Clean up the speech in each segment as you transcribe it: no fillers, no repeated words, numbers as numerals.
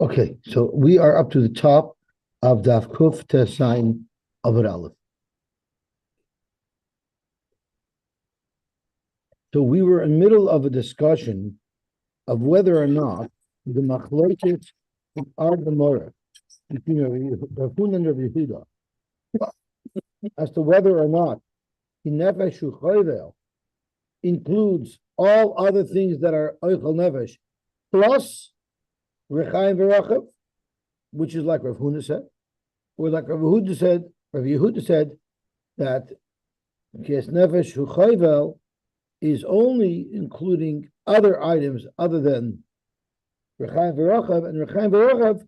Okay, so we are up to the top of Daf Kuf Tesayin Amud Aleph. So we were in the middle of a discussion of whether or not the machlokes of our Gemara between Rav Huna and Rav Yehuda as to whether or not the nefesh u'chayvel includes all other things that are oichel nefesh plus rechaim v'rachav, which is like Rav Huna said, or like Rav Yehuda said that kes nefesh u'chayvel is only including other items other than rechaim v'rachav, and rechaim v'rachav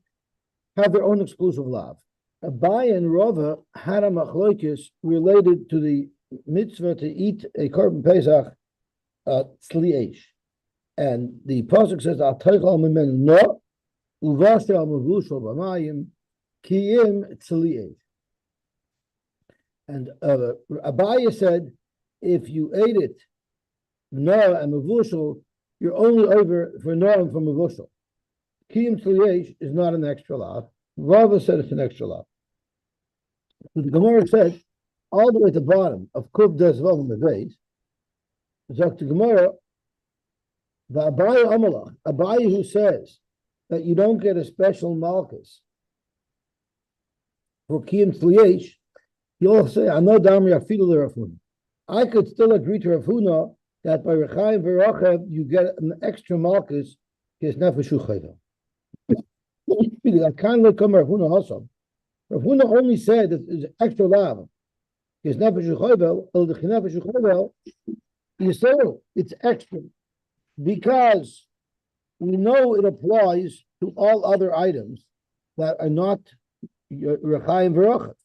have their own exclusive lav. Abaye and Rava had a machlokes related to the mitzvah to eat a korban pesach tzli eish, and the pasuk says al teichal mimenu no uvashe al mevushal b'mayim kiyim tzli eish. And Abaye said, if you ate it no and mevushal, you're only over for no and for mevushal. Kiyim tzli eish is not an extra lav. Rava said it's an extra lav. So the Gemara said, all the way at the bottom of Kuf Des Vav Meveis, Zok the Gemara, Abaye Amalach, Abaye who says that you don't get a special malchus for Kiyim Tzliyesh, you'll say, I know Damri Afidu Rav Huna. I could still agree to Rav Huna that by Rechaim V'Rachav you get an extra malchus, Kes Nefesh U'Chayvel. I can't let come Rav Huna also. Rav Huna only said that it's extra lav. His nefesh u'chayvel, or the nefesh u'chayvel, you say it's extra because we know it applies to all other items that are not rechaim v'rachav.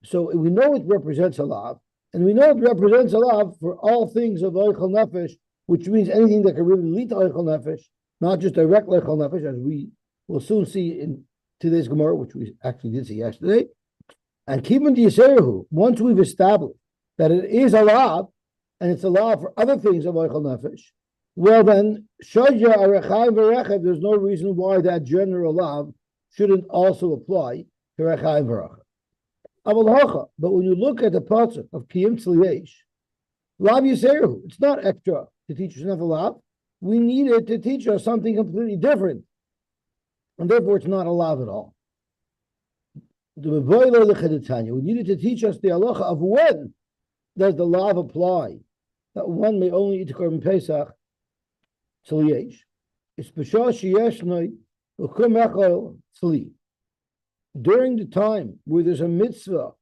So we know it represents a lav, and we know it represents a lav for all things of oichel nefesh, which means anything that can really lead to oichel nefesh, not just direct oichel nefesh, as we will soon see in today's Gemara, which we actually did see yesterday. And Kibun Yiserahu, once we've established that it is a lav, and it's a lav for other things of Oichel Nefesh, well then, Shajya Arechaim V'Rechav, there's no reason why that general lav shouldn't also apply to Rechaim V'Rechav. But when you look at the pasuk of Kiyim Tzliyesh, Lav Yiserahu, it's not extra to teach us another lav. We need it to teach us something completely different. And therefore it's not a lav at all. We needed to teach us the halacha of when does the lav apply, that one may only eat the korban pesach tzliyesh. It's b'shah sheyeshnoi u'kum echol tzli. During the time where there's a mitzvah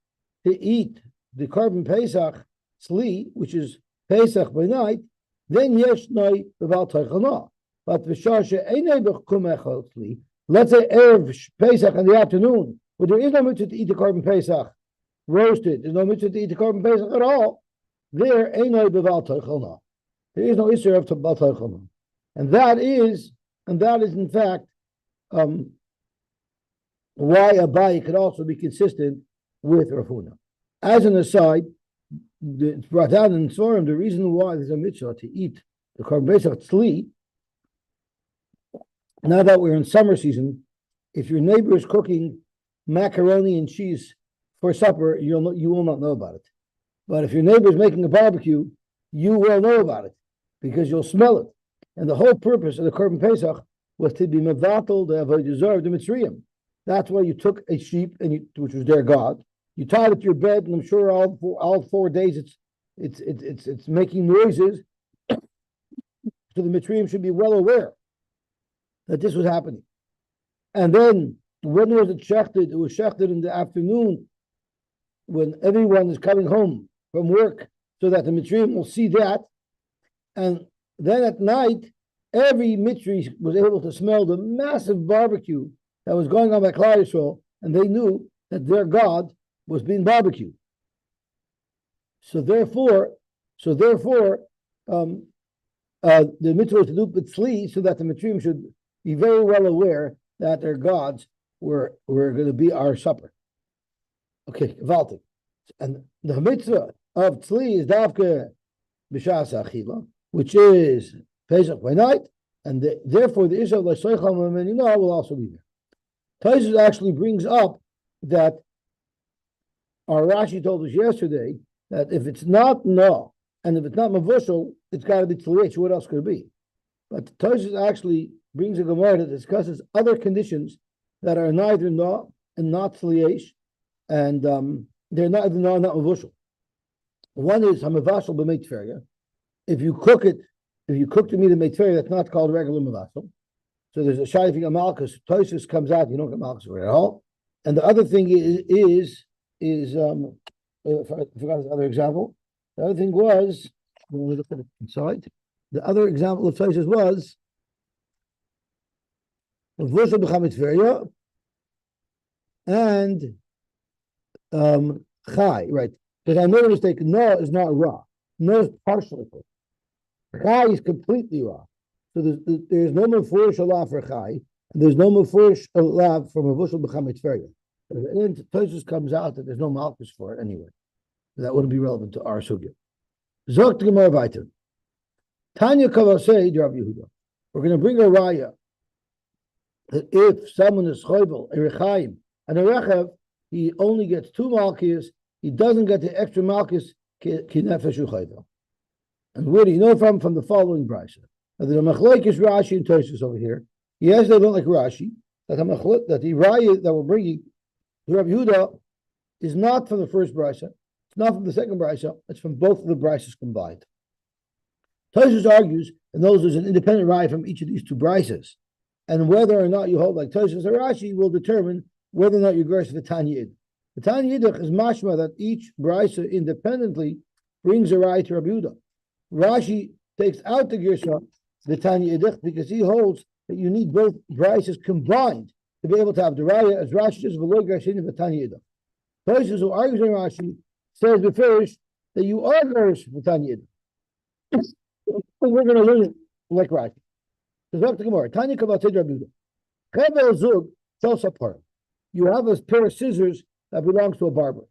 to eat the korban pesach tzli, which is pesach by night, then yeshnoi b'val teichana. But b'shah she'enei b'kum echol tzli, let's say Erev Pesach in the afternoon, but there is no mitzvah to eat the korban Pesach roasted. There's no mitzvah to eat the korban Pesach at all. There is no issue of Bal Teichel. And that is in fact why Abaye could also be consistent with Rav Huna. As an aside, it's brought down in Svarim the reason why there's a mitzvah to eat the korban Pesach tzli. Now that we're in summer season, if your neighbor is cooking macaroni and cheese for supper, you will not know about it. But if your neighbor is making a barbecue, you will know about it because you'll smell it. And the whole purpose of the korban pesach was to be mevatel the avodah zarah the Mitzrayim. That's why you took a sheep which was their god. You tied it to your bed, and I'm sure all 4 days it's making noises. So the Mitzrayim should be well aware that this was happening. And then when was it shechted? It was shechted in the afternoon when everyone is coming home from work so that the Mitzrayim will see that. And then at night, every Mitzri was able to smell the massive barbecue that was going on by Klal Yisrael, and they knew that their God was being barbecued. So therefore, the mitzvah was to do b'tzli so that the Mitzrayim should be very well aware that their gods were going to be our supper. Okay, Valtik. And the mitzvah of tzli is davke b'shas achila, which is Pesach by night, and therefore the issue of l'soichal menina will also be there. Tosfos actually brings up that our Rashi told us yesterday that if it's not no, and if it's not mavushal, it's got to be tzliyesh. What else could it be? But Tosfos actually brings a Gemara that discusses other conditions that are neither no and not tzliyesh, and they're neither no and not mavushal. One is hamavashal b'meitferya. If you cook the meat in meitferya, that's not called regular mavashal. So there's a shayfing of malchus. Tosfos comes out, you don't get malchus for it at all. And the other thing is I forgot the other example. The other thing was, when we look at it inside, the other example of Tosfos was Vusha b'chametferya and chai, right? Because I made a mistake. No is not raw. No is partially cooked. Chai is completely raw. So there's no mefurish alav for chai, and there's no mefurish alav from a vushal b'chametferya. And Tosfos comes out that there's no malchus for it anyway. That wouldn't be relevant to our sugya. Zok to Gemara weiter. Tanya Kavasei Rav Yehuda. We're going to bring a raya that if someone is choivel, a rechaim, and a rechav, he only gets 2 malchus. He doesn't get the extra malchus ki nefesh choivel. And where do you know from? From the following brisa. Now the machlokes Rashi and Tosfos over here. Yes, they don't like Rashi. That the raya that we're bringing to Rav Yehuda is not from the first brisa. It's not from the second brisa. It's from both of the brisas combined. Tosfos argues, and there's an independent raya from each of these 2 brisas, and whether or not you hold like Tosfos or Rashi will determine whether or not you agree with the Tanya Idach. The Tanya Idach is mashma that each brisa independently brings a raya to Rabbi Yehuda. Rashi takes out the Girsha, the Tanya Idach, because he holds that you need both brisas combined to be able to have the raya, as Rashi says, v'lo garshin of the Tanya Idach. Tosfos, who argues on Rashi, says before that you are nourished with Tanya Idach. We're going to learn it like Rashi. Zok to Gemara. Tanya Kavatid Rabbi Yehuda. Chevel zug shosapar. You have a pair of scissors that belongs to a barber.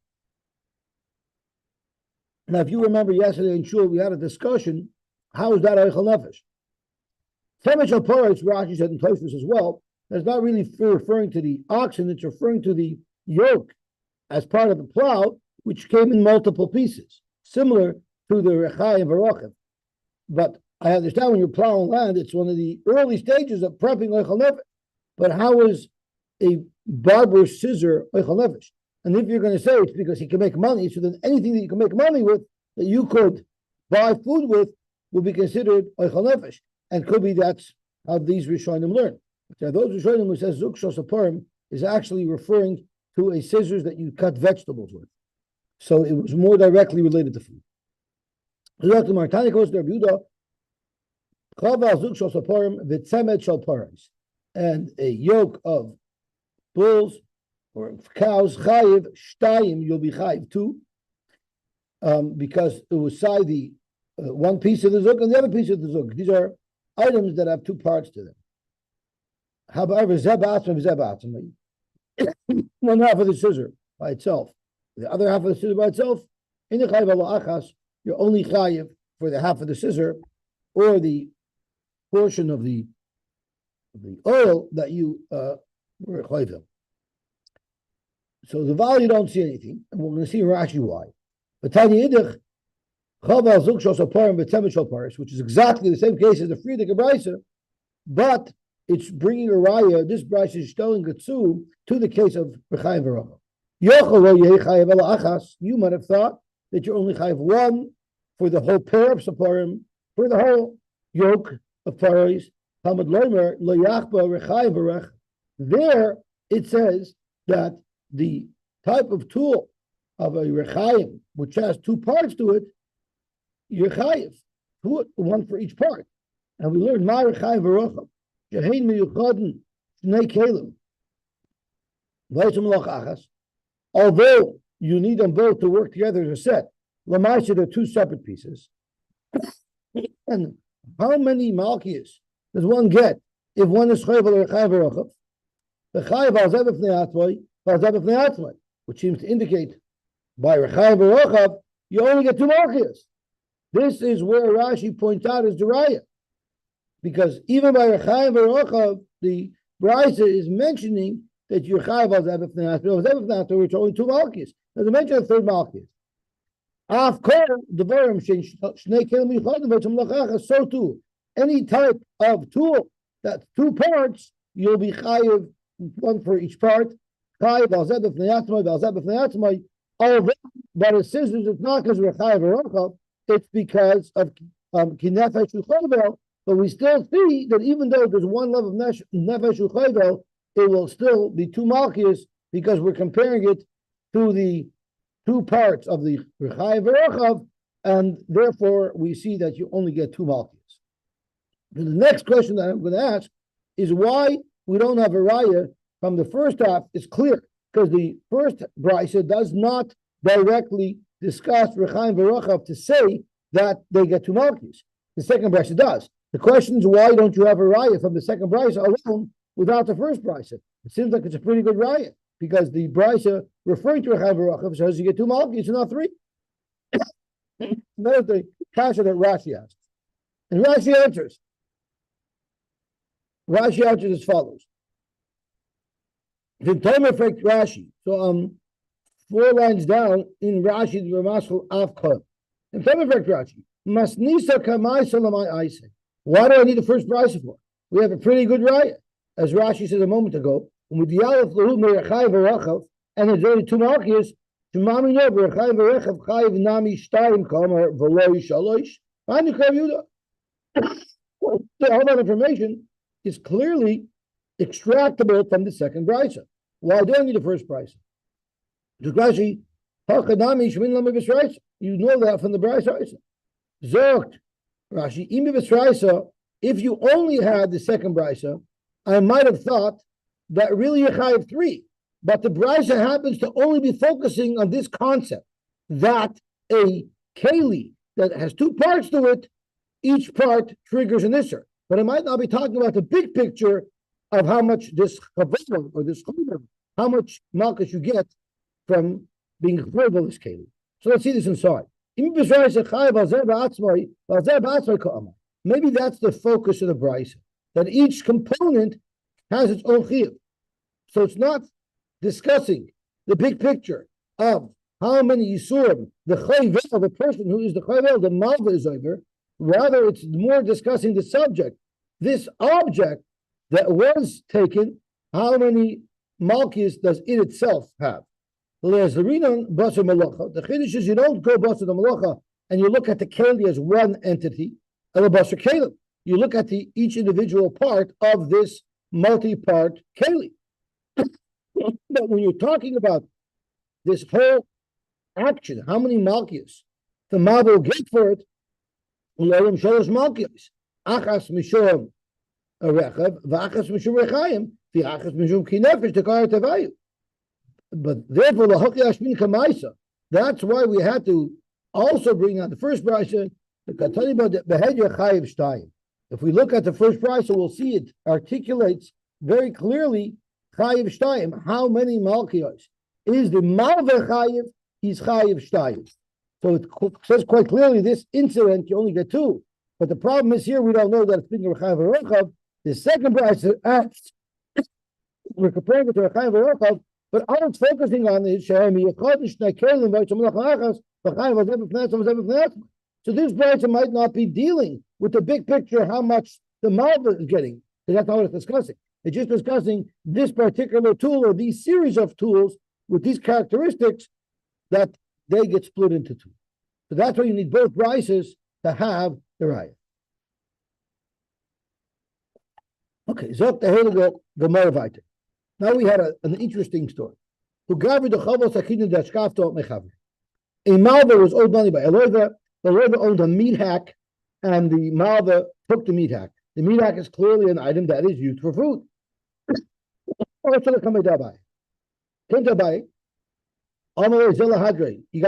Now, if you remember yesterday in Shul, we had a discussion. How is that Eichel Nefesh? Temesh Paritz, Rashi said in Tosfos as well, that's not really referring to the oxen, it's referring to the yoke as part of the plow, which came in multiple pieces, similar to the Rechai and Varochev. But I understand when you're plowing land, it's one of the early stages of prepping Eichel Nefesh. But how is a barber's scissor Eichel Nefesh? And if you're going to say it's because he can make money, so then anything that you can make money with, that you could buy food with, will be considered Eichel Nefesh. And could be that's how these Rishonim learn. So those Rishonim who says Zuk Shosaparim is actually referring to a scissors that you cut vegetables with. So it was more directly related to food. And a yoke of bulls or cows, chayiv, shtayim, you'll be chayiv 2, because it was side the one piece of the zuk and the other piece of the zuk. These are items that have 2 parts to them. However, one half of the scissor by itself, the other half of the scissor by itself, in the chayiv ala achas, you're only chayiv for the half of the scissor or the portion of the oil that you were chayiv. So the value you don't see anything, and we're going to see in Rashi why. But Tanya Idach, Chaval Zuk Shosaparim B'Temet Paris, which is exactly the same case as the Friedik Brisa, but it's bringing a raya. This brisa is telling Gatsu to the case of Rechaim V'Rachel. You might have thought that you only chayiv 1 for the whole pair of Saparim, for the whole yoke of paris. Talmud Loimer Lo Yachba Rechaim V'Rachel. There it says that the type of tool of a rechaim, which has 2 parts to it, you're chayiv, 1 for each part. And we learned my rechaim v'rocham, shehein miyuchaden shnei kelim, v'etzem loch achas. Although you need them both to work together as a set, l'maaseh they're 2 separate pieces. And how many malchiyos does one get if one is chayiv or rechaim v'rocham? The chayiv al zeh b'fnei atzmai, which seems to indicate by Rechaim V'Rochav, you only get 2 malchiyos. This is where Rashi points out is the raya. Because even by Rechaim V'Rochav, the Brisa is mentioning that you're chayav al zebef ne'atma, which only two malchus. Doesn't mention a third malchus. Af kol devarim shnei kelim yichadim v'etzem lachachas. So too, any type of tool that's two parts, you'll be chayav one for each part. Chayav al zebef ne'atma, al zebef ne'atma. Although, but it says it's not because we're chayav v'rochav, it's because of kinefesh u'chovel. But we still see that even though there's one level of nefesh u'chovel, it will still be two malchus because we're comparing it to the two parts of the Rechayev V'Rochav, and therefore we see that you only get two malchus. The next question that I'm going to ask is why we don't have a raya from the first half. Is clear because the first brisa does not directly discuss Rechayev V'Rochav to say that they get two malchus. The second brisa does. The question is why don't you have a raya from the second brisa alone without the first brisa? It seems like it's a pretty good raya because the brisa referring to Rechayev V'Rochav says you get two malchus and not three. That is the kasha that Rashi asks. And Rashi answers. Rashi answers as follows. The time effect Rashi. So 4 lines down in Rashi the Ramaschal Avkot. The time effect Rashi. Masnisa kamai salamai aise. Why do I need the first brisa for? We have a pretty good raya. As Rashi said a moment ago, with the Aleph Lahu Me'Rechayev V'Rochav, and there's only two malchus, Shemami no Rechayev V'Rochav Chayev Nami Shtayim Kamer V'Loi Shalosh. And you Krav Yehuda. All that information is clearly extractable from the second brisa. Why do I need the first brisa? Rashi, Hachadami Shmin Lama B'Sraisa. You know that from the brisa. Zogt Rashi, Imi B'Sraisa. If you only had the second brisa, I might have thought that really you're chayav 3, but the brisa happens to only be focusing on this concept that a keli that has two parts to it, each part triggers an isser. But it might not be talking about the big picture of how much this chavod or this chomer, how much malchus you get from being chayav of this keli. So let's see this inside. Maybe that's the focus of the brisa, that each component has its own chiyuv. So it's not discussing the big picture of how many yisurim the chayvel, the person who is the chayvel, the malva is over. Rather, it's more discussing the subject, this object that was taken. How many malchus does it itself have? The chiddush is you don't go basar the malacha and you look at the keli as one entity. You look at each individual part of this multi-part keli. But when you're talking about this whole action, how many malchus the malva will get for it? Shalosh malchus. Achas mishum rechav, v'achas mishum rechayim, v'achas mishum kinefesh tekar tevayu. But therefore, the Hoki Ashmin Kamaisa, that's why we had to also bring out the first brisa, the Kataniba Behedya Chayiv Shtayim. If we look at the first brisa, we'll see it articulates very clearly Chayiv Shtayim, how many Malchios. Is the Malva Chayiv, he's Chayiv Shtayim. So it says quite clearly, this incident, you only get two. But the problem is here, we don't know that it's speaking of Chayiv V'Rochav. The second brisa asks, we're comparing it to Chayiv V'Rochav, but all it's focusing on is so this brisa might not be dealing with the big picture, how much the malva is getting, because that's not what it's discussing. It's just discussing this particular tool or these series of tools with these characteristics that they get split into two. So that's why you need both brises to have the raya. Okay, Zok the Heilige Gemara weiter. Now we had an interesting story. A malva was owed money by a loiva. The loiva owned a meat hack, and the malva took the meat hack. The meat hack is clearly an item that is used for food. You got to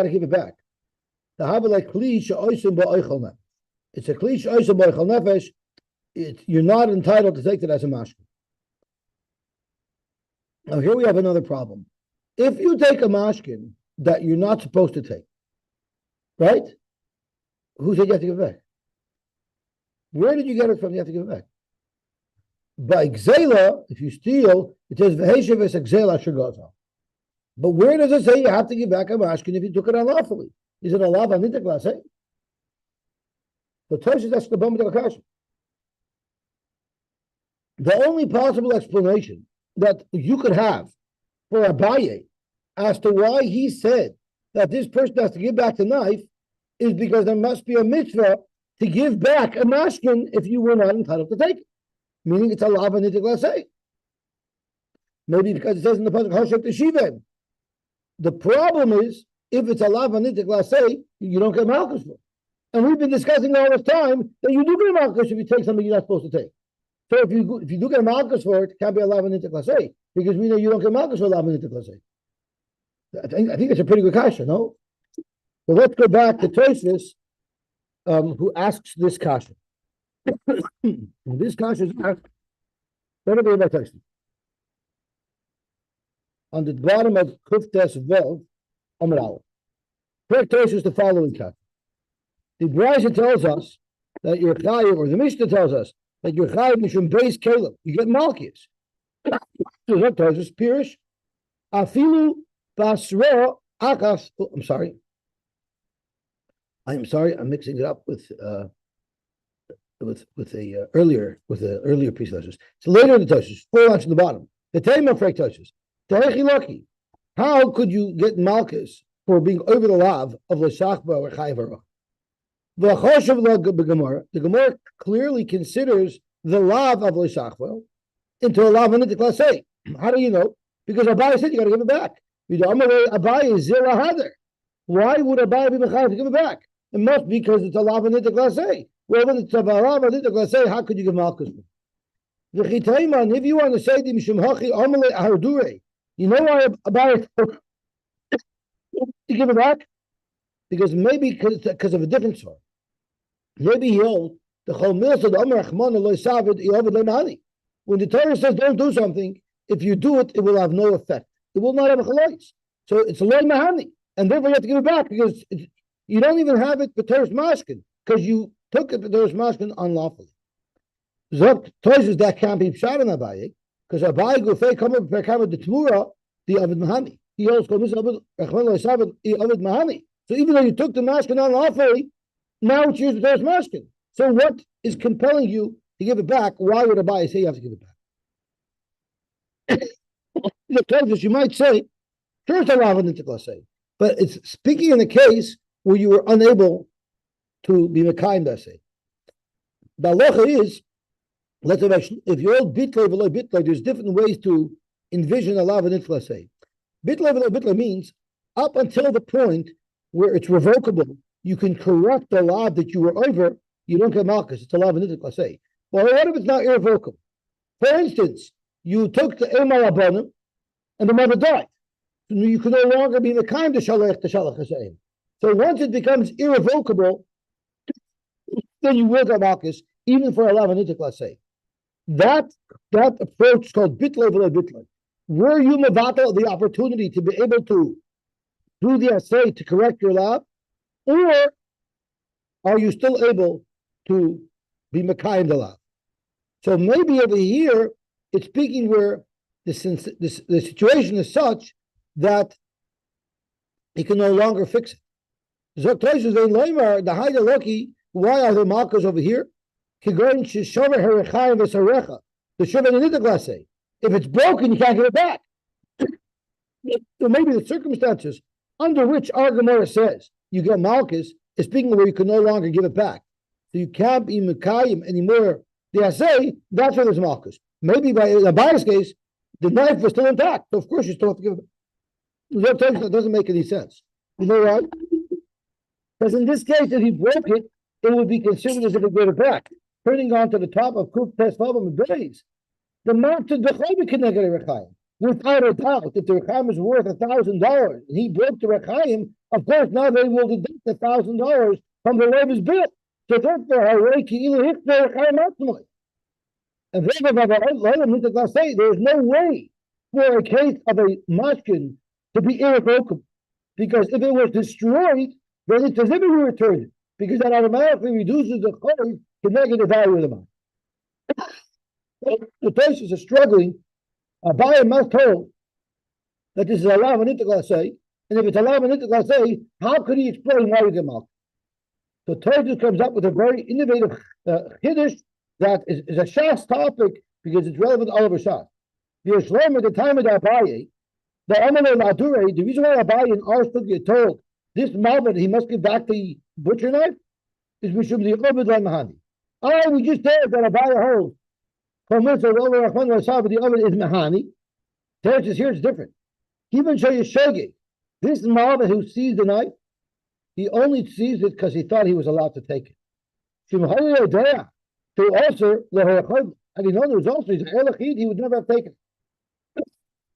give it back. It's a kli. You're not entitled to take it as a mashkin. Now here we have another problem. If you take a mashkin that you're not supposed to take, right? Who said you have to give it back? Where did you get it from? You have to give it back. By Xela, if you steal, it says Veheshev es Xela Shagota. But where does it say you have to give back a mashkin if you took it unlawfully? Is it a lav anitik laseh? The Tosh is asking the Kasha. The only possible explanation that you could have for Abaye as to why he said that this person has to give back the knife is because there must be a mitzvah to give back a mashkin if you were not entitled to take it. Meaning it's a lav anitik laseh. Maybe because it says in the pasuk Hoshek Teshivim. The problem is if it's a lav anitik laseh, you don't get malchus for it. And we've been discussing all this time that you do get a malchus if you take something you're not supposed to take. So if you do get a malchus for it, it can't be a lav anitik laseh because we know you don't get malchus for a lav anitik laseh. I think it's a pretty good kasha, no? So let's go back to Tosfos, who asks this kasha. This kasha is asked. Better be about Tosfos. On the bottom of Kuftes Vel, Amar Aleph. Correct Tosfos is the following kasha. The Brisa tells us that you're chayiv, or the Mishnah tells us that you're chayiv mishum beis kelim. You get malchus. So that tells us pirish. Afilu basra akas. Oh, I'm sorry. I'm mixing it up with the earlier piece of Tosfos. So later in the Tosfos, 4 lines to the bottom. The Tema of Tosfos. Tehechi. How could you get malchus for being over the lav of l'shachba or chayiv? The Gemara clearly considers the lav of l'shachva into a lav anitik laseh. How do you know? Because Abaye said you got to give it back. Abaye is zera hader. Why would Abaye be mechayiv to give it back? It must be because it's a lav anitik laseh. Well, when it's a lav anitik laseh, how could you give malchus? If you want to say the mishum hachi amale ahardure, you know why Abaye to give it back? Because maybe because of a different sort. Maybe he holds the Chol Milsa the Amar Achman Eloi Savid Yovad Lemani. When the Torah says don't do something, if you do it, it will have no effect. It will not have a chalois. So it's a loy mahani, and therefore you have to give it back because you don't even have it b'teres mashkin because you took it b'teres mashkin unlawfully. So Tosfos that can't be pshat in Abaye because Abaye gufei come up per the tmura the Ovid mahani. He holds Chol Milsa Achman Eloi Savid Yovad mahani. So even though you took the mashkin unlawfully, now it's used as mashkin. So what is compelling you to give it back? Why would Abaye say you have to give it back? The Tosfos, you might say, sure, it's a lav anitik laseh, but it's speaking in a case where you were unable to be mekayim baseh. The halacha is, if you're old bitlay v'lo bitlay, there's different ways to envision a lav anitik laseh. Bitlay v'lo bitlay means up until the point where it's revocable, you can correct the lav that you were over, you don't get malchus. It's a lav anitik laseh. Well, what if it's not irrevocable? For instance, you took the Emar Abanim and the mother died. So you can no longer be the kind of Shalach to Shalach Hashem. So once it becomes irrevocable, then you will get malchus, even for a lav anitik laseh. That approach is called bitlay v'lo bitlay. Were you mevatel the opportunity to be able to do the asay to correct your lav, or are you still able to be mekayim the lav? So maybe over here it's speaking where the situation is such that he can no longer fix it. Zok Tosfos vein loymar the hayda loki. Why are there malchus over here? Kigoyin sheshover herechayim v'sarecha. The shover anitik laseh. If it's broken, you can't get it back. So maybe the circumstances under which our Gemara says you get malchus is speaking where you can no longer give it back. So you can't be mekayim anymore. The asay, that's where there's malchus. Maybe by Abaye's case, the knife was still intact. So of course you still have to give it. That doesn't make any sense. You know why? Because in this case, if he broke it, it would be considered as if he gave it back. Turning on to the top of Kuf Tes Vavam days, the mountain the Chayim can get a Rechayim. Without a doubt, if the Rechayim is worth $1,000, and he broke the Rechayim, of course now they will deduct $1,000 from the Levi's bill. So therefore, and there is no way for a case of a mashkin to be irrevocable, because if it was destroyed, then it's as if it were returned, because that automatically reduces the chayv to negative value of the money. The Toshis is struggling. Abaye must told that this is a lav and say, and if it's a lav and say, how could he explain why we get malchus? So Toshis comes up with a very innovative Kiddush that is a Shas topic because it's relevant all over Shas. The Yishlom at the time of the Abaye, the Amalei Ladure, the reason why Abaye and our get told this Malbit he must give back the butcher knife is Mishum the Obed Mahani. Oh, we just said that Abaye holds. From which the Obed is Mahani. Teretz here it's different. Even Shoyeshege, this Malbit who sees the knife, he only sees it because he thought he was allowed to take it. To also, had he known it was also he's an he would never have taken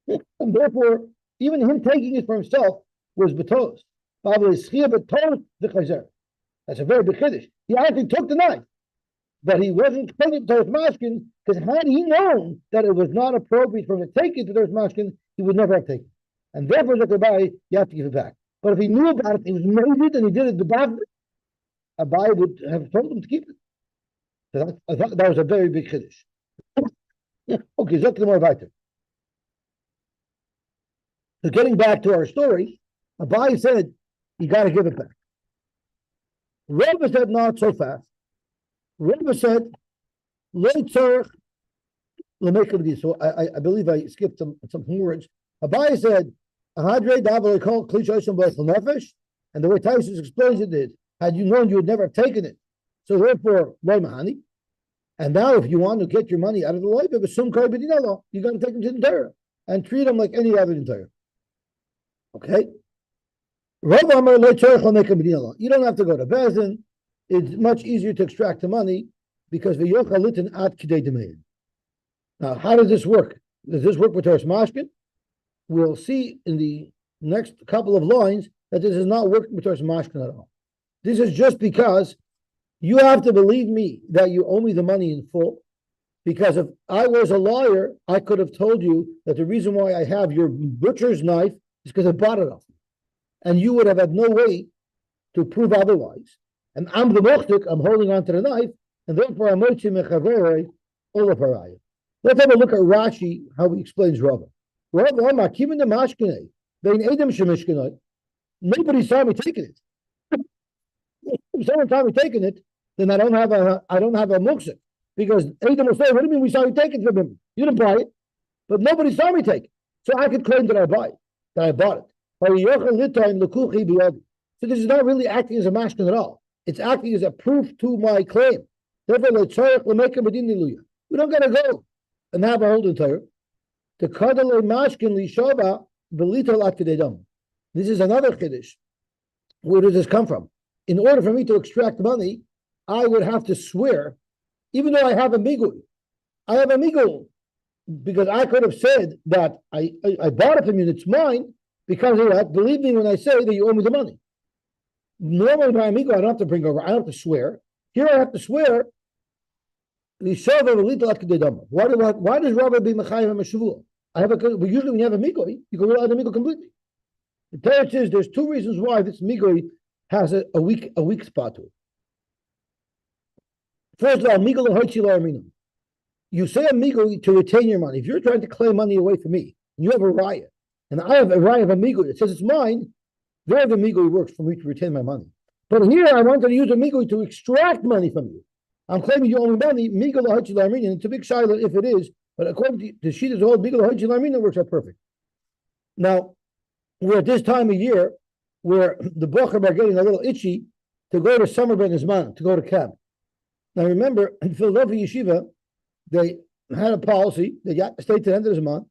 it. And therefore, even him taking it for himself was betos. That's a very big chiddush. He actually took the knife, but he wasn't taking it to his mashkin because had he known that it was not appropriate for him to take it to his mashkin, he would never have taken it. And therefore, you have to give it back. But if he knew about it, he was made it and he did it the back, Abai would have told him to keep it. So I thought that was a very big chiddush. Okay, so more weiter. So getting back to our story, Abai said, you got to give it back. Rava said, not so fast. Rava said, so I believe I skipped some words. Abai said, and the way Taisus explains it is, had you known you would never have taken it. So therefore, loy mahani. And now if you want to get your money out of the loy, you got to take them to the Torah and treat them like any other Torah. Okay? You don't have to go to Bezin. It's much easier to extract the money because now, how does this work? Does this work with Torah Mashkin? We'll see in the next couple of lines that this is not working with Torah Mashkin at all. This is just because you have to believe me that you owe me the money in full. Because if I was a lawyer, I could have told you that the reason why I have your butcher's knife is because I bought it off you. And you would have had no way to prove otherwise. And I'm the mochtik, I'm holding on to the knife, and therefore I'm mochi mechavere all of harayah. Let's have a look at Rashi, how he explains Rava. Rava, makim the mashkene, vein edem shemishkenot. Nobody saw me taking it. If someone saw me taking it, then I don't have a muksik. Because Edom will say, what do you mean we saw you take it from him? You didn't buy it. But nobody saw me take it. So I could claim that I bought it. So this is not really acting as a mashkin at all. It's acting as a proof to my claim. Therefore, we don't got to go and have a holding Torah. The kadale mashkin lishova v'lital at kededam. This is another chiddush. Where does this come from? In order for me to extract money, I would have to swear, even though I have a migul. I have a migul because I could have said that I bought it from you and it's mine because of that. Believe me when I say that you owe me the money. Normally by a migul, I don't have to bring over. I don't have to swear. Here I have to swear. Why does Rabbi be mechayim and meshuvah? But usually when you have a migul, you can rely on the migul completely. The Torah says there's two reasons why this migul has a weak spot to it. First of all, migul hoitzi lo arminum. You say a migul to retain your money. If you're trying to claim money away from me, and you have a raya, and I have a raya of a migul that says it's mine, there the migul works for me to retain my money. But here I wanted to use a migul to extract money from you. I'm claiming you owe me money, migul hoitzi lo arminum. It's a big shiloh if it is, but according to Shita's whole migul hoitzi lo arminum works out perfect. Now, we're at this time of year where the Bochum are getting a little itchy to go to summer ben Zman, to go to camp. Now remember, in Philadelphia Yeshiva, they had a policy, they got stayed to the end of the month.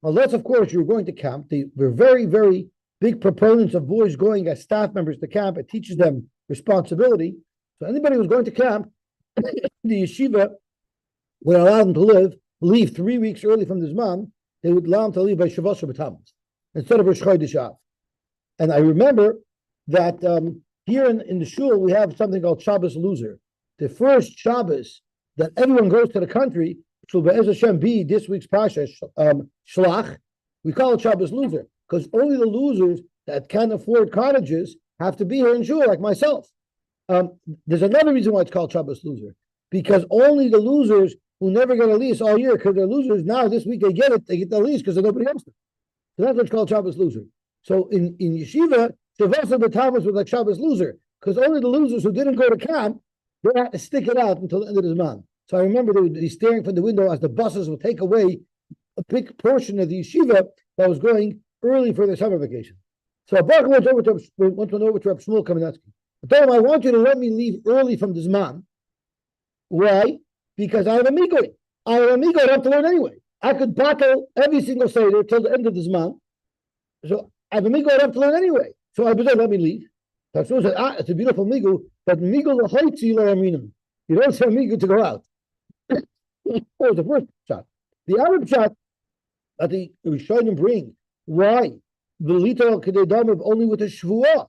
Unless, of course, you were going to camp. They were very, very big proponents of boys going as staff members to camp. It teaches them responsibility. So anybody who was going to camp, the yeshiva would allow them to leave 3 weeks early from the Zman. They would allow them to leave by Shavuos or B'Tammuz instead of Rosh Chodesh Av. And I remember that here in the shul, we have something called Shabbos Loser. The first Shabbos that everyone goes to the country, which will Be'ez Hashem be this week's Pasha, Shlach, we call it Shabbos Loser, because only the losers that can't afford cottages have to be here in shul, like myself. There's another reason why it's called Shabbos Loser, because only the losers who never get a lease all year because they're losers. Now this week they get the lease because nobody else did. So that's what's called Shabbos loser. So in yeshiva, Shavasa B'Tamas was like Shabbos loser because only the losers who didn't go to camp, they had to stick it out until the end of the Zman. So I remember they would be staring from the window as the buses would take away a big portion of the yeshiva that was going early for their summer vacation. So Baruch went over to Reb Shmuel Kamenetsky. I told him, I want you to let me leave early from the Zman. Why? Because I have a migoi. I have a migoi, I have to learn anyway. I could battle every single Seder till the end of the Zman. So I have a migoi, I have to learn anyway. So I said, let me leave. So Shmuel said, it's a beautiful migu, but migu l'hoitzi lo aminim. You don't say migu to go out. That was the first shot. The other shot that the Rishonim bring, why? V'lito kedei only with a shvuah,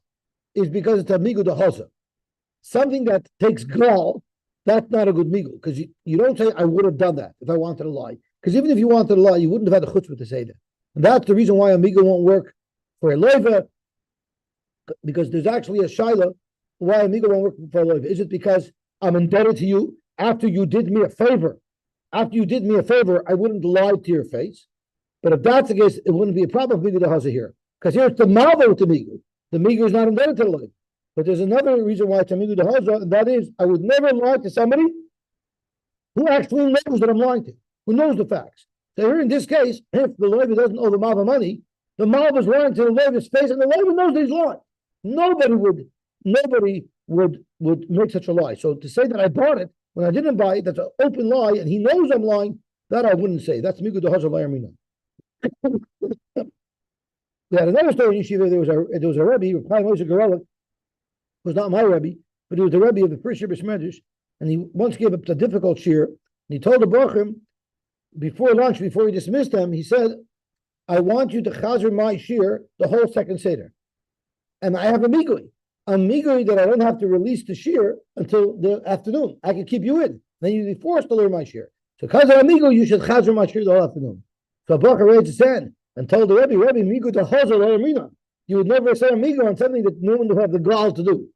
is because it's a migu d'hosa. Something that takes gall, that's not a good migu, because you don't say, I would have done that if I wanted to lie. Because even if you wanted to lie, you wouldn't have had the chutzpah to say that. And that's the reason why a migu won't work for a loiva, because there's actually a shaila why a migu won't work for a loiva. Is it because I'm indebted to you after you did me a favor? After you did me a favor, I wouldn't lie to your face. But if that's the case, it wouldn't be a problem for migu d'hosa here. Because here it's the malva with the migu. The migu is not indebted to the loiva. But there's another reason why it's a migu d'hosa, and that is I would never lie to somebody who actually knows that I'm lying to, who knows the facts. So here in this case, if the loiva doesn't owe the malva money, the malva is lying to the loiva's face, and the loiva knows that he's lying. Nobody would make such a lie. So to say that I bought it when I didn't buy it, that's an open lie, and he knows I'm lying. That I wouldn't say. That's migu d'hosa layamina. We had another story in yeshiva. There was a rebbe, Chaim Moshe Gorelick, was not my rebbe, but he was the rebbe of the first year B'Smedrash, and he once gave up a difficult shir, and he told the bochum before lunch, before he dismissed them, he said, I want you to chazer my shir the whole second seder. And I have a migui that I don't have to release the shir until the afternoon. I can keep you in. Then you'd be forced to learn my shir. So because of a migui, you should chazer my shir the whole afternoon. So a bochum raised his hand and told the rebbe, migu to chazer l'yamina. You would never say a migu on something that no one would have the gall to do.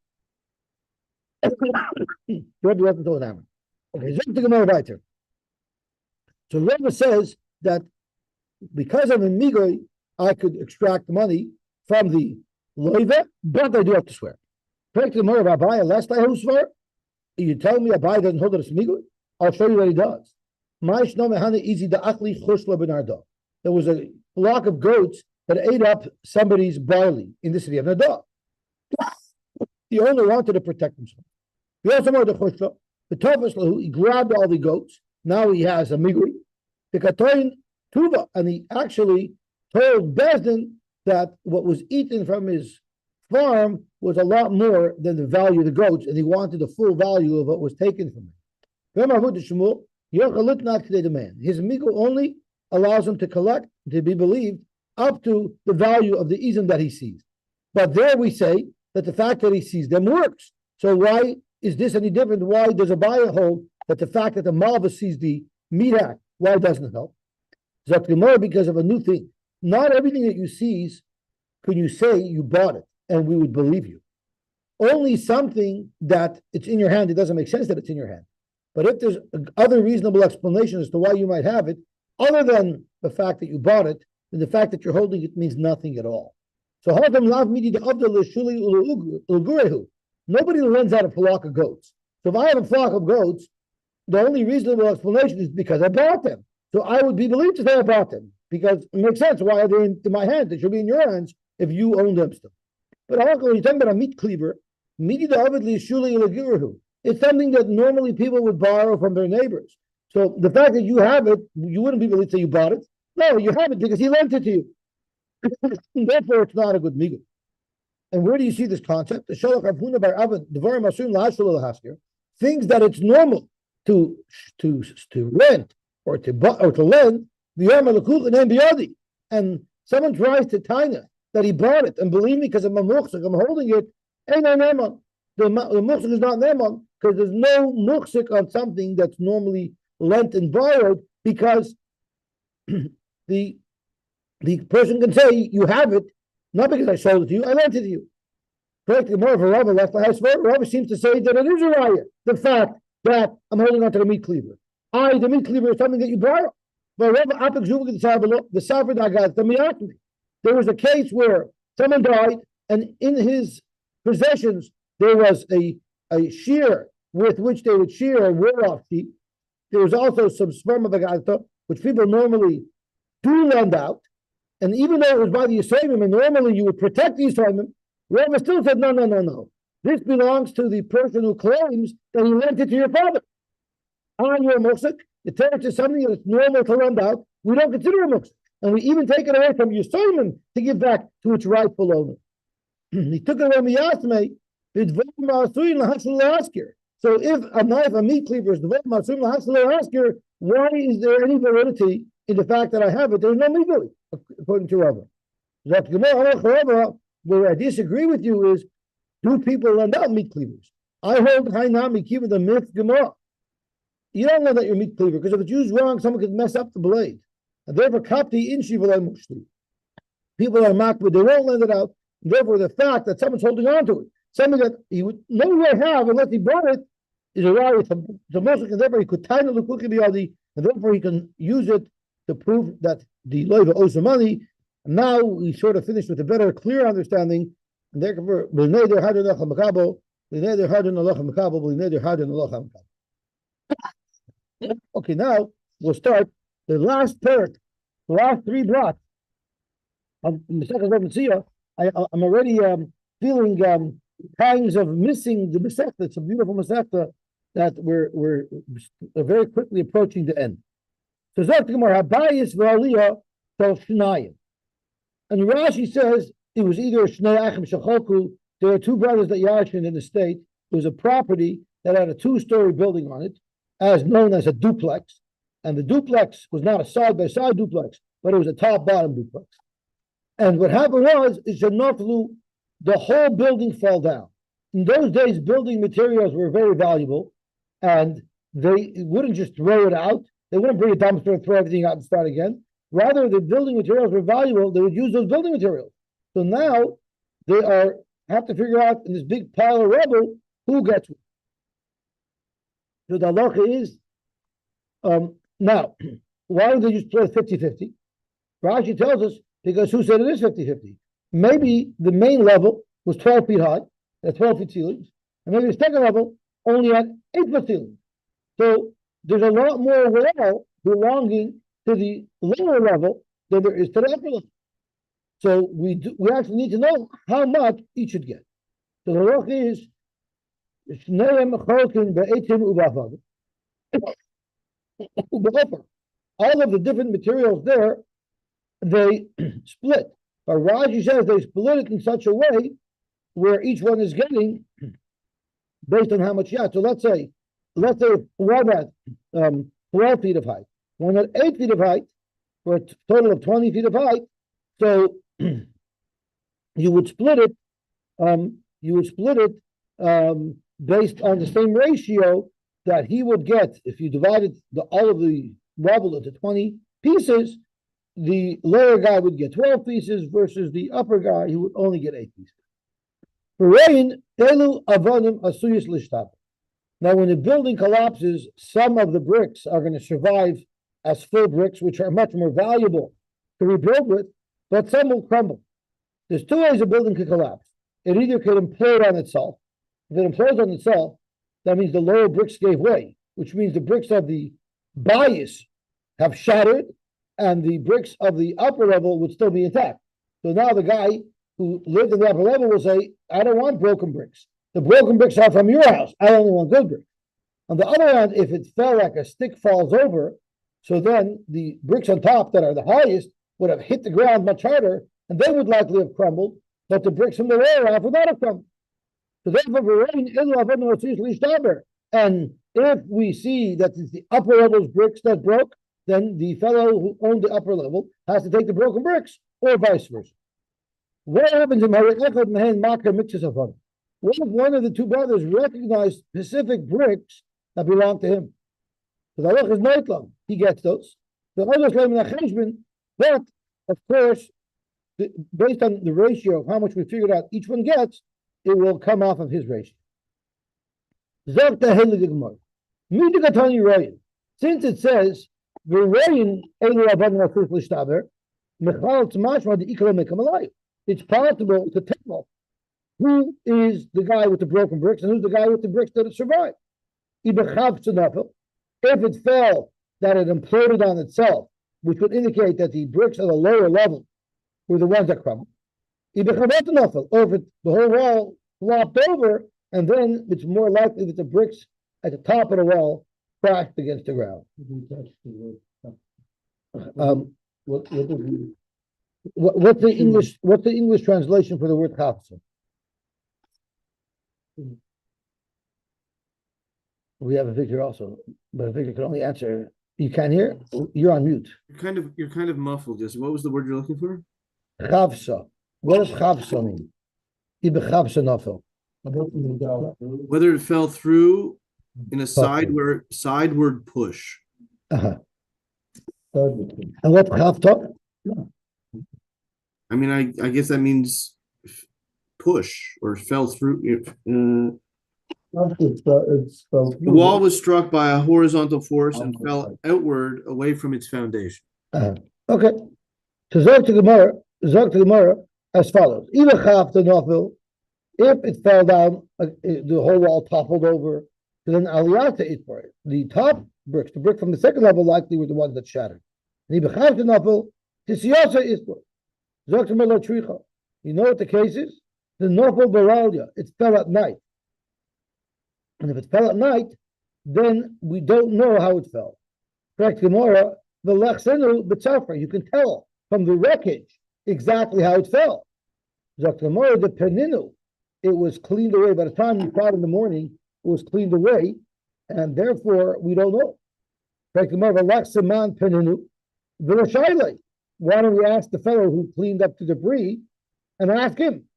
The rebbe wasn't told hammer. Okay, so the Gemara weiter. So Rebbe says that because I'm a migui, I could extract money from the loiva, but I do have to swear. Correct the Gemara of Abai, last I who swear. You tell me Abai doesn't hold it as migui? I'll show you what he does. There was a flock of goats that ate up somebody's barley in the city of Nadah. He only wanted to protect himself. He also wanted the Tovas Lahu, he grabbed all the goats. Now he has a migui. The Katoin Tuva, and he actually told Bezdin that what was eaten from his farm was a lot more than the value of the goats, and he wanted the full value of what was taken from him. His migu only allows him to collect, to be believed, up to the value of the izim that he sees. But there we say that the fact that he sees them works. So why is this any different? Why does a buyer hold that the fact that the malva sees the midak, why doesn't it help? Because of a new thing. Not everything that you sees can you say you bought it and we would believe you. Only something that it's in your hand, it doesn't make sense that it's in your hand. But if there's other reasonable explanation as to why you might have it, other than the fact that you bought it, then the fact that you're holding it means nothing at all. So nobody lends out a flock of goats. So if I have a flock of goats, the only reasonable explanation is because I bought them. So I would be believed to say I bought them, because it makes sense. Why are they in my hands? They should be in your hands if you own them still. But when you're talking about a meat cleaver, it's something that normally people would borrow from their neighbors. So the fact that you have it, you wouldn't be believed to say you bought it. No, you have it because he lent it to you. Therefore, it's not a good migu. And where do you see this concept? The Shalach Avhuna Bar Avan, Devarim Asur Lahashul Lahaskir, things that it's normal to rent or to lend, and someone tries to taina that he bought it, and believe me, because I'm holding it, ain't no neman. The muhsik is not neman because there's no muhsik on something that's normally lent and borrowed, because the person can say you have it not because I sold it to you, I lent it to you. Correctly, more of a Rava left the house. Rava seems to say that it is a raya, the fact that I'm holding on to the meat cleaver. The meat cleaver is something that you borrow. But there was a case where someone died, and in his possessions there was a shear with which they would shear a war-off sheep. There was also some sperm of a which people normally do lend out. And even though it was by the Yisraelim, and normally you would protect the Yisraelim, Rava still said, no. This belongs to the person who claims that he lent it to your father. On your muksuk, the Tenant is something that's normal to lend out. We don't consider a muksuk. And we even take it away from Yisraelim to give back to its rightful owner. He took it away from Yasmei. So if a knife, a meat cleaver is why is there any validity in the fact that I have it? There's no legally, according to Rava. Where I disagree with you is, do people lend out meat cleavers? I hold Hainami Kiva the myth Gemara. You don't lend out your meat cleaver because if it's used wrong, someone could mess up the blade. And therefore, kapti inshi mushli. People are mocked, but they won't lend it out. And therefore, the fact that someone's holding on to it, something that he would no way have unless he bought it, is a right to Moshe, and therefore he could tie the lukuki biyadi, and therefore he can use it to prove that the loiva owes the money. And now we sort of finished with a better, clear understanding. And therefore, okay, now we'll start the last parak, the last three blocks of Metzia. I'm already feeling kinds of missing the Masechta. It's a beautiful Masechta that we're very quickly approaching the end. So Zoktimar Habayis V'Aliyah Tel Shnayim. And Rashi says it was either Shnei Achim Shacholku. There were two brothers that Yashin in the state. It was a property that had a two-story building on it, as known as a duplex. And the duplex was not a side-by-side duplex, but it was a top-bottom duplex. And what happened was, the whole building fell down. In those days, building materials were very valuable, and they wouldn't just throw it out. They wouldn't bring a dumpster and throw everything out and start again. Rather, the building materials were valuable. They would use those building materials. So now they have to figure out in this big pile of rubble who gets it. So the halacha is, now, why don't they just play 50-50? Rashi tells us, because who said it is 50-50? Maybe the main level was 12 feet high, at 12 feet ceilings, and maybe the second level only had 8-foot ceilings. So there's a lot more wall belonging to the lower level than there is to the upper level. So we actually need to know how much each should get. So the halacha is all of the different materials there, they split. But Rashi says they split it in such a way where each one is getting based on how much you have. So let's say one had 12 feet of height, one had 8 feet of height, for a total of 20 feet of height. So you would split it based on the same ratio that he would get if you divided all of the rubble into 20 pieces. The lower guy would get 12 pieces versus the upper guy who would only get 8 pieces. Now, when the building collapses, some of the bricks are going to survive as full bricks, which are much more valuable to rebuild with, but some will crumble. There's two ways a building could collapse. It either could implode on itself. If it implodes on itself, that means the lower bricks gave way, which means the bricks of the bias have shattered, and the bricks of the upper level would still be intact. So now the guy who lived in the upper level will say, I don't want broken bricks. The broken bricks are from your house. I only want good bricks. On the other hand, if it fell like a stick falls over, so then the bricks on top that are the highest would have hit the ground much harder, and they would likely have crumbled, but the bricks from the lower half would not have crumbled. So therefore, and if we see that it's the upper level's bricks that broke, then the fellow who owned the upper level has to take the broken bricks, or vice versa. What happens in what if one of the two brothers recognized specific bricks that belong to him? So the halach is noitlam. He gets those. The others but of course, based on the ratio of how much we figured out each one gets, it will come off of his ratio. Someone Since it says the rain it's possible to tell who is the guy with the broken bricks and who's the guy with the bricks that survived. If it fell that it imploded on itself, which would indicate that the bricks at a lower level were the ones that crumbled. Or if the whole wall flopped over, and then it's more likely that the bricks at the top of the wall crashed against the ground. What's the English translation for the word chafsa? We have a Victor also, but a Victor can only answer. You can't hear. You're on mute. You're kind of muffled. Just what was the word you're looking for? Chavsa. What does chavsa mean? Whether it fell through in a sideward push. Uh-huh. And what chavta? I mean, I guess that means push or fell through. The wall was struck by a horizontal force and fell outward away from its foundation. Okay. So Zog to Gemara as follows: if it fell down, the whole wall toppled over, then aliyata it for it. The top bricks, the brick from the second level, likely were the ones that shattered. You know what the case is? The nofel baralia, it fell at night. And if it fell at night, then we don't know how it fell. Correct Gemara, the lechsenu b'tzafra, you can tell from the wreckage exactly how it fell. Zok Gemara, the peninu, it was cleaned away. By the time you caught in the morning, it was cleaned away, and therefore we don't know. Correct Gemara, the lechseman peninu, v'lashayle. Why don't we ask the fellow who cleaned up the debris and ask him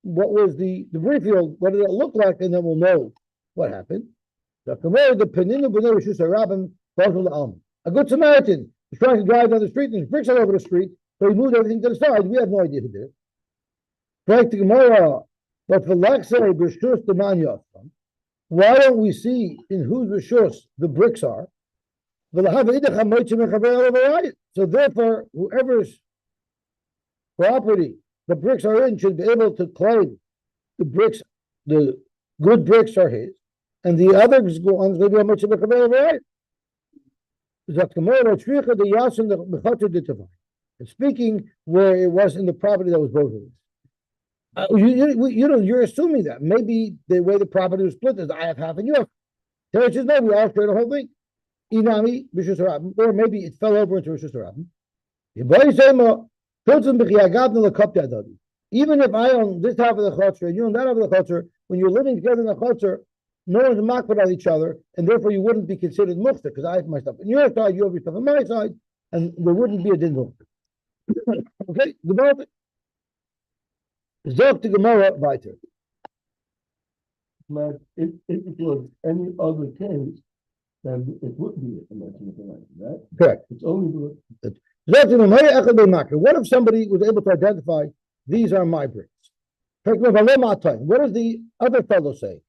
what was the debris field, what did it look like, and then we'll know what happened. A good Samaritan was trying to drive down the street and his bricks all over the street, so he moved everything to the side. We have no idea who did it. But for why don't we see in whose rishus the bricks are? So therefore, whoever's property the bricks are in should be able to claim the bricks, the good bricks are his, and the others go on maybe how much of a right. And speaking where it was in the property that was both of us. You're assuming that maybe the way the property was split is I have half and you have. There is no, we all share the whole thing. Inami b'shus harabim, or maybe it fell over into rishus harabim. Even if I own this half of the chutzner and you own that half of the chutzner, when you're living together in the chutzner, no one's makbid on each other, and therefore you wouldn't be considered muhtar because I have my stuff on your side, you have your stuff on my side, and there wouldn't be a din muhtar. Okay, Gemara. Zog to Gemara weiter. But if it was any other case, then it would be a mention of right? Correct. It's only good. What if somebody was able to identify these are my bricks? What does the other fellow say?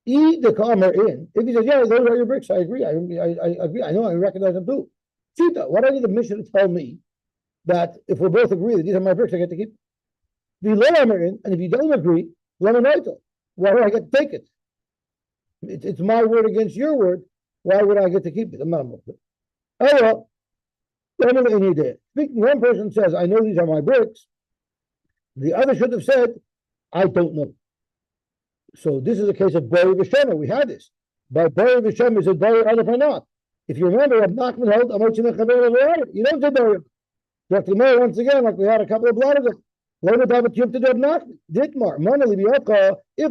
If he says, yeah, those are your bricks, I agree. I agree. I know, I recognize them too. Chita, why do I need the mission to tell me that if we both agree that these are my bricks, I get to keep them? And if you don't agree, why do I get to take it? It's my word against your word. Why would I get to keep it? I'm not Muslim. Oh well. Speaking, one person says, I know these are my bricks. The other should have said, I don't know. So this is a case of Bari V'Shema. We had this. But Bari V'Shema is a Bari other or not. If you remember, Rab Nachman held, you don't say Bari. Dr. Meir, once again, like we had a couple of blood ago. If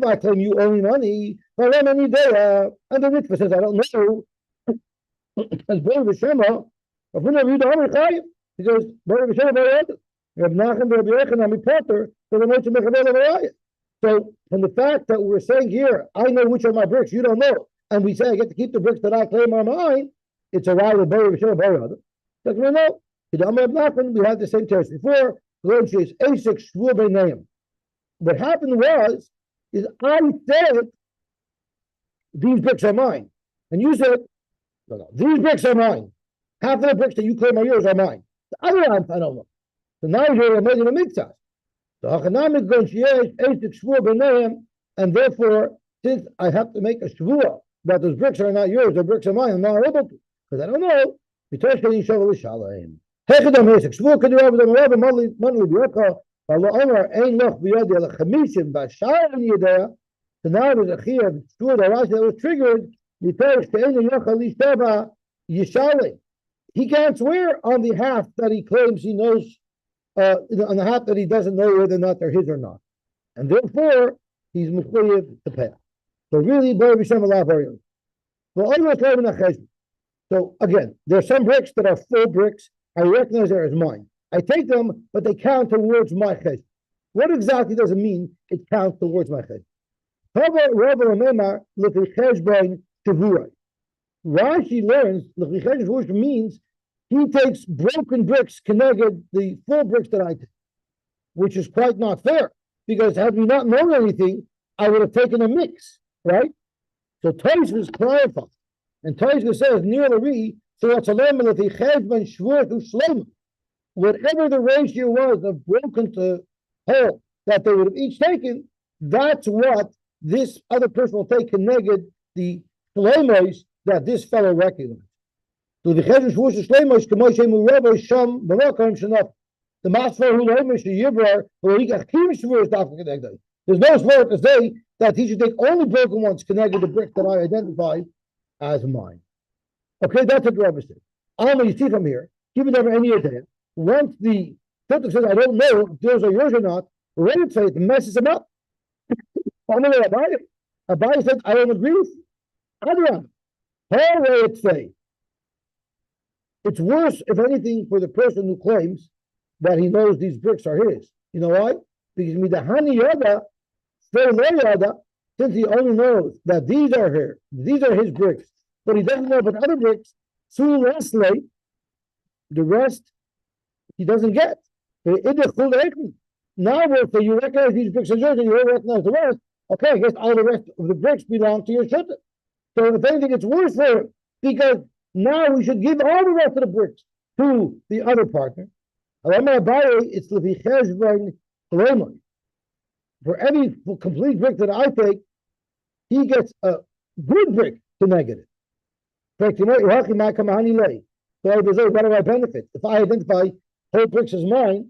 I claim you owe me money, and the Ritva says, I don't know. As Bari V'Shema, he goes, Bari V'Shema, Bari other. Rab Nachman, Rab Yechon, I'm a potter, so the Moitzi Mechaveh Levarayah. So, from the fact that we're saying here, I know which are my bricks, you don't know, and we say I get to keep the bricks that I claim are mine, it's a right of Bari V'Shema, Bari other. Because we know, we had the same test before. What happened was, is I said, these bricks are mine. And you said, No. These bricks are mine. Half of the bricks that you claim are yours are mine. The other half, I don't know. So now you're making a mitzvah. So Hachanamik going shvua, and therefore, since I have to make a shvua that those bricks are not yours, the bricks are mine, I'm not able to, because I don't know. Hechadam Hesek, shvua could do over the Rabbi Manli B'Yocha, Allah Omar, Ein Loch B'Yadi Al Chamishim B'Shar Ani Yedea. So now there's a chiyah shvua that was triggered. He can't swear on the half that he claims he knows, on the half that he doesn't know whether or not they're his or not, and therefore he's mechuyev to pay. So really, so again, there's some bricks that are full bricks. I recognize they're as mine. I take them, but they count towards my chesed. What exactly does it mean? It counts towards my chesed. Rashi learns which means he takes broken bricks connected the full bricks that I take, which is quite not fair, because had we not known anything, I would have taken a mix, right? So Tosfos clarifies, and Tosfos says near the re, whatever the ratio was of broken to whole that they would have each taken, that's what this other person will take connected the shleimos that this fellow recognized. So the Chesed Shvush Shleimos K'moshe Rabbi Sham B'Makom Shenaf. The Masfer Hu Loimish Yibrar V'Hikachim Shvush Dafka Connected. There's no svara to say that he should take only broken ones connected the brick that I identified as mine. Okay, that's what Rabbi said. Alma, you see from here, keep it never any idea. Once the Tiltuk says, I don't know if those are yours or not, Rabbi says it messes him up. Abai said, I don't agree with you. Adran. How will it say? It's worse, if anything, for the person who claims that he knows these bricks are his. You know why? Because midahani yada, yada, since he only knows that these are his bricks, but he doesn't know about other bricks, the rest he doesn't get. Now we'll say you recognize these bricks as yours and you don't recognize the rest. Okay, I guess all the rest of the bricks belong to your shutta. So if anything, it's worse for him, because now we should give all the rest of the bricks to the other partner. It's for every complete brick that I take, he gets a good brick to negative. So what do I benefit? If I identify whole bricks as mine,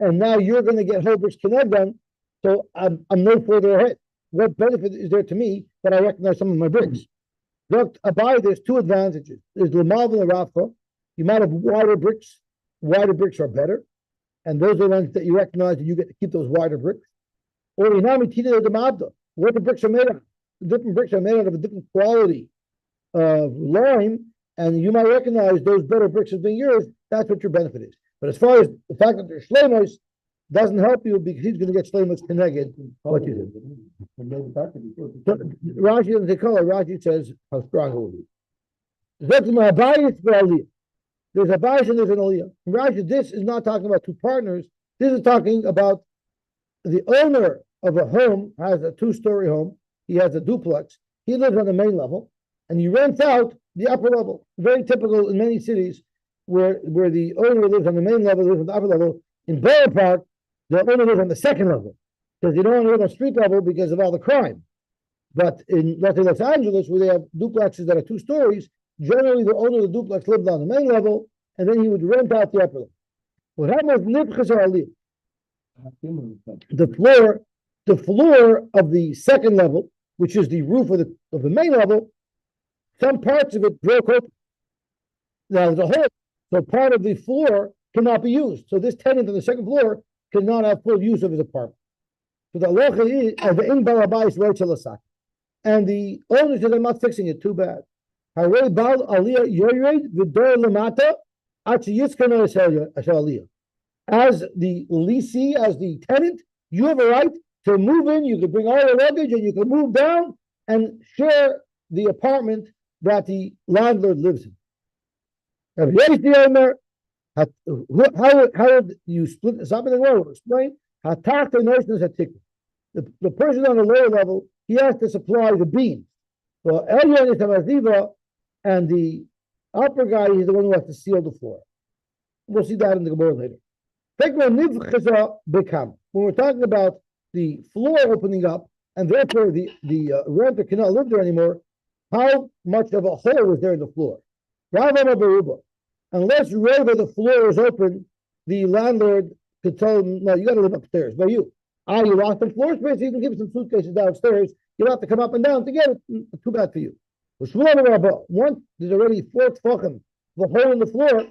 and now you're going to get whole bricks connected, so I'm no further ahead. What benefit is there to me that I recognize some of my bricks? Look, Abai, there's two advantages. There's Lamav and Rafa. You might have wider bricks. Wider bricks are better. And those are the ones that you recognize that you get to keep those wider bricks. Or Inami Tina de Mabda, what the bricks are made of. The different bricks are made out of a different quality of lime, and you might recognize those better bricks as being yours. That's what your benefit is. But as far as the fact that they're shleimos doesn't help you, because he's going to get shleimos connected. What you do? So, Rashi doesn't say color. Rashi says how strong it will be. There's a bias and there's an aliyah. Rashi, this is not talking about two partners. This is talking about the owner of a home has a two-story home. He has a duplex. He lives on the main level, and he rents out the upper level. Very typical in many cities where the owner lives on the main level, lives on the upper level. In Borough Park, the owner lives on the second level, because you don't want to live on street level because of all the crime. But in Los Angeles, where they have duplexes that are 2 stories, generally the owner of the duplex lived on the main level, and then he would rent out the upper level. What happens is the floor of the second level, which is the roof of the main level, some parts of it broke open. Now there's a hole, so part of the floor cannot be used. So this tenant on the second floor cannot have full use of his apartment. So the halacha is, and the owner says, I'm not fixing it, too bad. As the leasee, as the tenant, you have a right to move in, you can bring all your luggage, and you can move down and share the apartment that the landlord lives in. How do you split something? We'll explain. The person on the lower level, he has to supply the beams. So and the Upper guy is the one who has to seal the floor. We'll see that in the Gemara later. When we're talking about the floor opening up, and therefore the renter cannot live there anymore, how much of a hole is there in the floor? Unless wherever the floor is open, the landlord could tell him, no, you got to live upstairs. But you lost some floor space, you can give some suitcases downstairs. You'll have to come up and down to get it. Too bad for you. Once there's already 4 tefachim, the hole in the floor,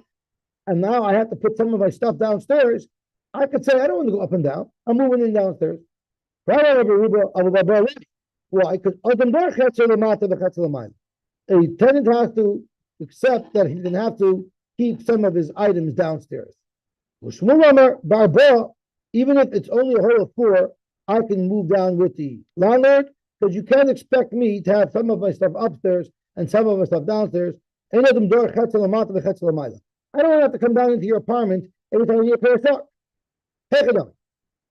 and now I have to put some of my stuff downstairs, I could say, I don't want to go up and down. I'm moving in downstairs. Why? Because a tenant has to accept that he's going to have to keep some of his items downstairs. Even if it's only a hole of 4, I can move down with the landlord, because you can't expect me to have some of my stuff upstairs and some of my stuff downstairs. I don't want to have to come down into your apartment every time you need a pair of socks.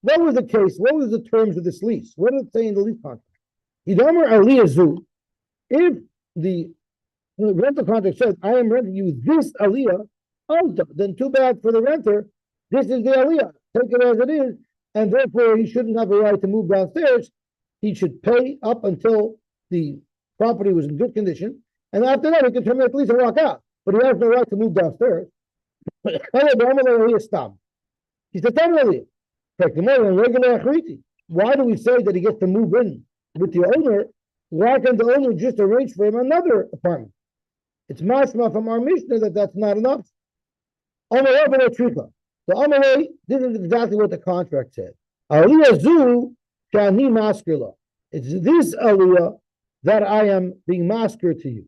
What was the case? What was the terms of this lease? What did it say in the lease contract? If the rental contract says, I am renting you this aliyah, then too bad for the renter. This is the aliyah. Take it as it is, and therefore he shouldn't have a right to move downstairs. He should pay up until the property was in good condition, and after that he can terminate the lease and walk out. But he has no right to move downstairs. He said, why do we say that he gets to move in with the owner? Why can't the owner just arrange for him another apartment? It's mashma from our Mishnah that that's not enough. The Amalei, this is exactly what the contract said. Aliyah zu shani maskirla. It's this aliyah that I am being masker to you.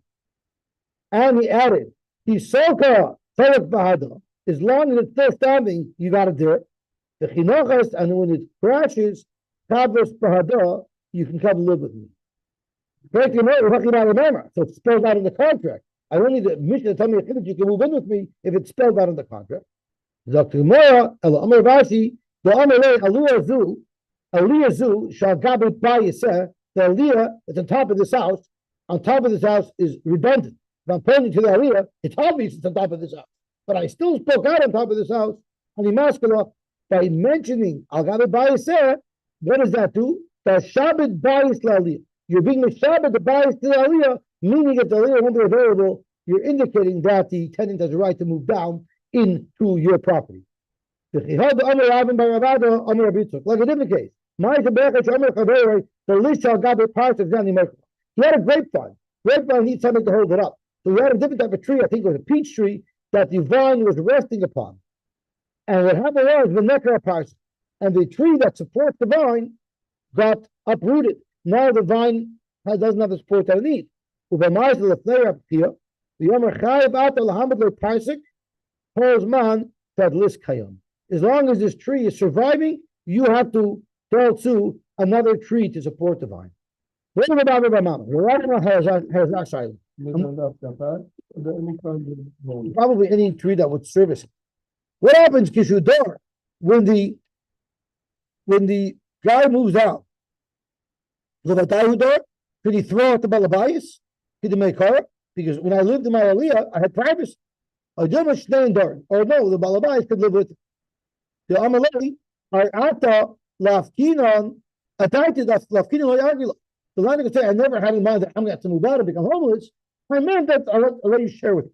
And he added, Hisoka Felak Bahada. As long as it's still standing, you got to do it. The chinochas, and when it crashes, Kavos Bahada, you can come live with me. So it's spelled out in the contract. I don't need the mission to tell me that you can move in with me if it's spelled out in the contract. The aliyah that's on top of this house. On top of this house is redundant. If I'm pointing to the aliyah, it's obvious it's on top of this house. But I still spoke out on top of this house on the maskala by mentioning al gabe bayiseh. What does that do? The shabbat bayis la'aliyah. You're being the shabbat the bayis to the aliyah, meaning that the aliyah won't be available. You're indicating that the tenant has a right to move down into your property. Like a different case. The list shall gabe parts of Zani Merkel. He had a grapevine. Grapevine needs something to hold it up. So he had a different type of tree. I think it was a peach tree that the vine was resting upon. And what happened was the nekar parts, and the tree that supports the vine got uprooted. Now the vine doesn't have the support that it needs. As long as this tree is surviving, you have to tell to another tree to support the vine. Probably any tree that would service it. What happens, Kishudor, when the guy moves out? Could he throw out the balabayas? Could he make her? Because when I lived in my aliyah, I had privacy. Or no, the balabayas could live with it. The Amalei are ata lafkinon atayted lafkinon lo yagila. The line could say, I never had in mind that I'm going to have to move out and become homeless. I meant that I'll let you share with you.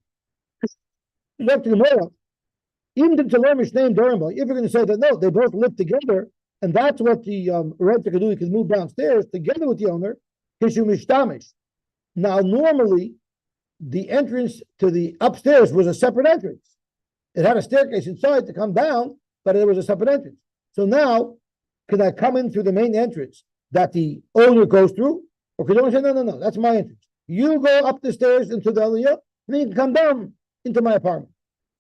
Left to the Gemara. Even to learn Mishnah and Durham, if you're going to say that no, they both live together, and that's what the renter can do, he can move downstairs together with the owner, kishu mishtamish. Now, normally, the entrance to the upstairs was a separate entrance. It had a staircase inside to come down, but it was a separate entrance. So now, can I come in through the main entrance that the owner goes through? Or can you say, no, that's my entrance. You go up the stairs into the aliyah, and then you can come down into my apartment.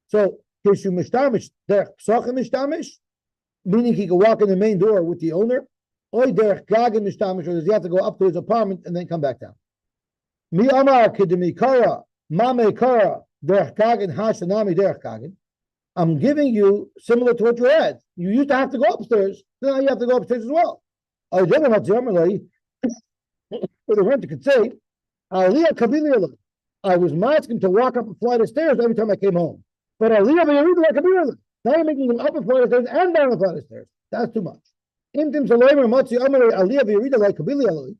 So, kishu mishtamish, derech psachim mishtamish, meaning he can walk in the main door with the owner, or derech gagen mishtamish, or does he have to go up to his apartment and then come back down? Mi amar kidemi kara, mame kara, derech gagen hashanami derech gagen. I'm giving you similar to what you had. You used to have to go upstairs, so now you have to go upstairs as well. Or the renter could say, aliyah kabili, I was asking to walk up a flight of stairs every time I came home. But Aliyah v'Yerida like a bird. Now you're making them up a flight of stairs and down a flight of stairs. That's too much. Intim Salomer Matzi Amar Aliyah v'Yerida like Kabili Aloi.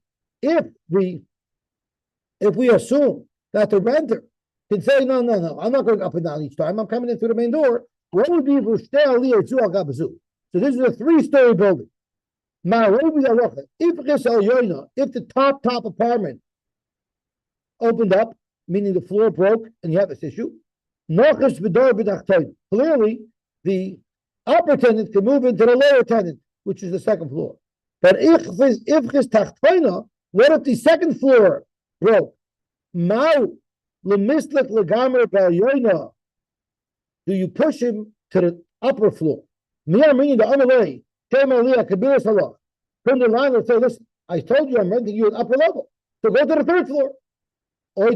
If we assume that the renter can say, no, I'm not going up and down each time. I'm coming in through the main door. What would be if we stay Aliyah Zu Al Gabazu? So this is a 3-story building. Now, what would be the if the top apartment opened up, meaning the floor broke, and you have this issue, clearly the upper tenant can move into the lower tenant, which is the second floor. But what if the second floor broke? Do you push him to the upper floor? From the landlord say, listen, I told you I'm renting you an upper level. So go to the third floor. I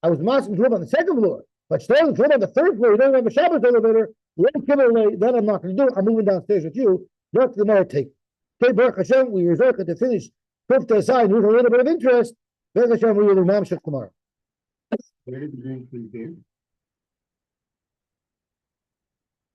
was masking to live on the second floor, but still to live on the third floor, you don't have a Shabbos elevator, then I'm not going to do it. I'm moving downstairs with you. That's the merit take. Baruch Hashem, we resort to finish Kufta aside, with a little bit of interest. Baruch Hashem, we will do Mamshech tomorrow. Where did the green tree go?